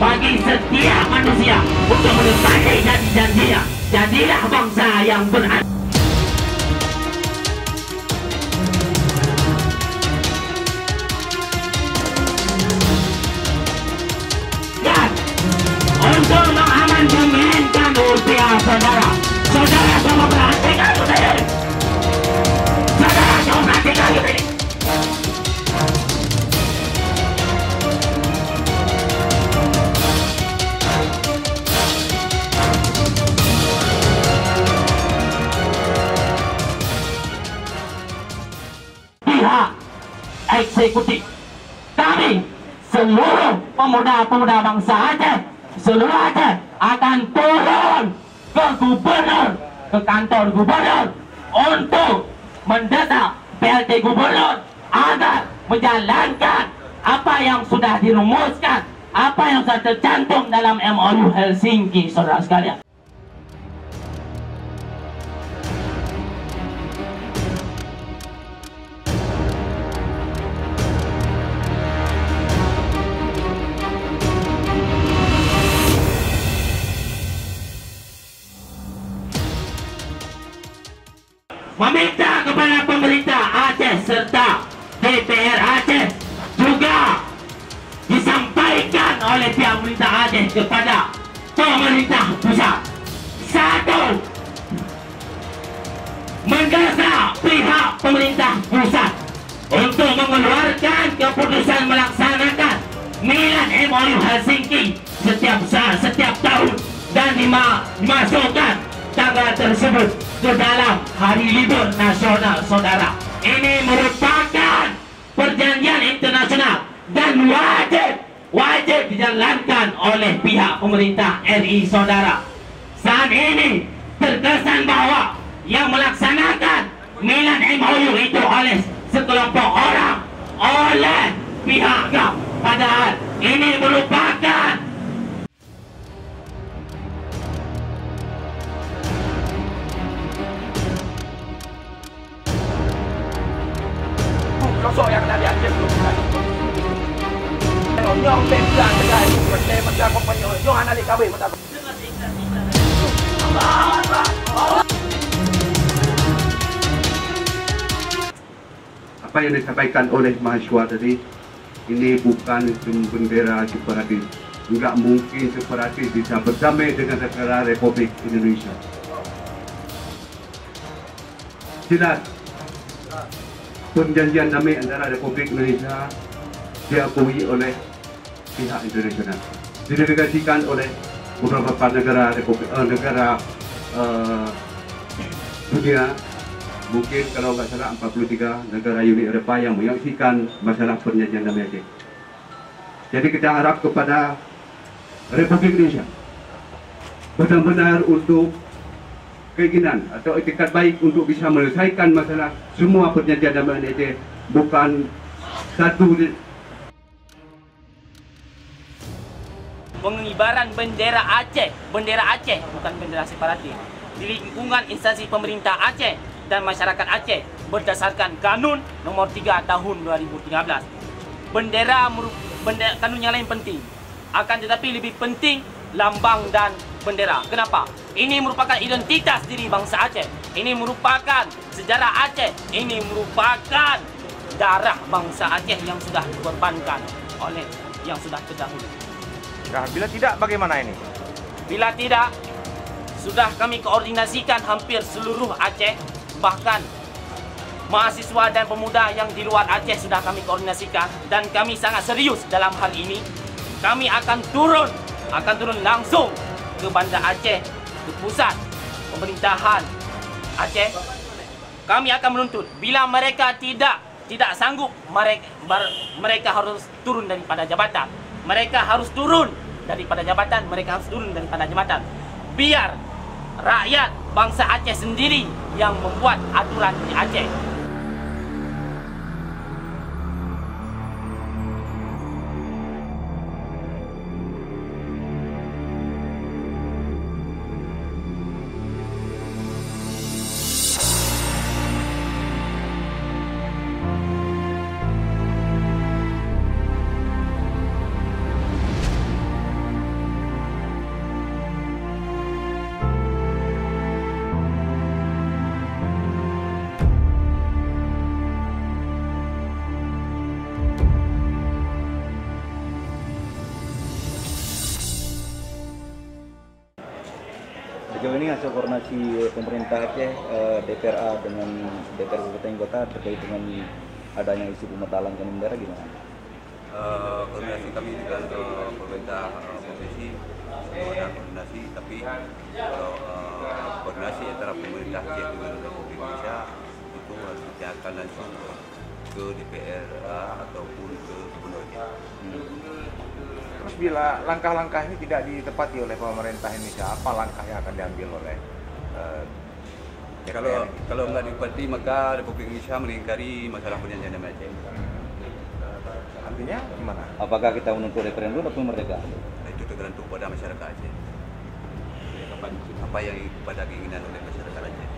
Bagi setiap manusia untuk menepati janji-janjinya, jadilah bangsa yang beradil. Dan untuk mengaman menginginkan usia saudara, saudara semua perhatikan ini. Saudara semua perhatikan ini. Pihak eksekutif, kami seluruh pemuda-pemuda bangsa Aceh, seluruh Aceh akan turun ke gubernur, ke kantor gubernur untuk mendesak PLT gubernur agar menjalankan apa yang sudah dirumuskan, apa yang sudah tercantum dalam MOU Helsinki, saudara sekalian. Meminta kepada pemerintah Aceh serta DPR Aceh juga disampaikan oleh pihak pemerintah Aceh kepada pemerintah pusat. Satu, mendesak pihak pemerintah pusat untuk mengeluarkan keputusan melaksanakan milad MOU Helsinki setiap saat, setiap tahun, dan dimasukkan tanggal tersebut ke dalam hari libur nasional, saudara. Ini merupakan perjanjian internasional dan wajib dijalankan oleh pihak pemerintah RI, saudara. Saat ini terkesan bahwa yang melaksanakan milad MOU itu oleh sekelompok orang, oleh pihak GAP, padahal ini merupakan sosok yang dah diambil belum tadi. Nyong pegang tegai, macam kompanyo. Nyong anak di kahwin macam. Apa yang disampaikan oleh mahasiswa tadi, ini bukan bendera separatis. Enggak mungkin separatis bisa berdamai dengan negara Republik Indonesia. Jelas perjanjian damai antara Republik Indonesia diakui oleh pihak internasional, didelegasikan oleh beberapa negara dunia. Mungkin kalau nggak salah 43 negara Uni Eropa yang menyaksikan masalah perjanjian damai Aceh. Jadi kita harap kepada Republik Indonesia benar-benar untuk keinginan atau etikat baik untuk bisa menyelesaikan masalah semua perjanjian damai Aceh, bukan satu pengibaran bendera Aceh bukan bendera separatis di lingkungan instansi pemerintah Aceh dan masyarakat Aceh berdasarkan Kanun Nomor 3 Tahun 2013. Kanun yang lain penting, akan tetapi lebih penting lambang dan bendera. Kenapa? Ini merupakan identitas diri bangsa Aceh. Ini merupakan sejarah Aceh. Ini merupakan darah bangsa Aceh yang sudah dikorbankan oleh yang sudah terdahulu. Nah, bila tidak, bagaimana ini? Bila tidak, sudah kami koordinasikan hampir seluruh Aceh, bahkan mahasiswa dan pemuda yang di luar Aceh sudah kami koordinasikan, dan kami sangat serius dalam hal ini. Kami akan turun langsung ke Bandar Aceh, ke pusat pemerintahan Aceh. Kami akan menuntut bila mereka tidak sanggup, mereka harus turun daripada jabatan. Mereka harus turun daripada jabatan. Biar rakyat bangsa Aceh sendiri yang membuat aturan di Aceh. Sejauh ini hasil koordinasi pemerintah Aceh, DPRA dengan DPR Kabupaten Kota terkait dengan adanya isu pemetalan kami daerah gimana? Koordinasi kami dengan pemerintah provinsi ada koordinasi, tapi kalau koordinasi antara pemerintah Aceh dengan Republik Indonesia itu harus ditanyakan langsung ke DPR ataupun ke Gubernur. Terus bila langkah-langkah ini tidak ditepati oleh pemerintah Indonesia, apa langkah yang akan diambil oleh DPR? Kalau nggak ditepati, maka Republik Indonesia mengingkari masalah perjanjian damai Aceh. Artinya gimana? Apakah kita menuntut referendum atau merdeka? Itu tergantung pada masyarakat Aceh. Apa yang pada keinginan oleh masyarakat Aceh.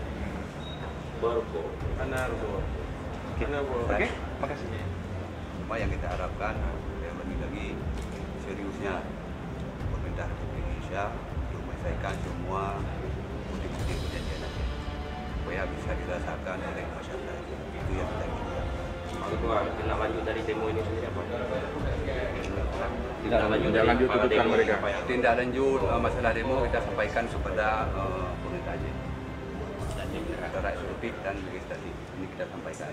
Oke, makasih. Cuma yang kita harapkan lebih lagi seriusnya pemerintah Republik Indonesia untuk menyelesaikan semua putih-putih perjanjian Aceh supaya bisa dirasakan oleh masyarakat. Itu yang kita inginkan. Tindak lanjut dari demo ini sendiri apa? Tindak lanjut tuntutan mereka. Tindak lanjut masalah demo kita sampaikan kepada pemerintah Aceh. Antara eksekutif dan legislatif ini kita sampaikan.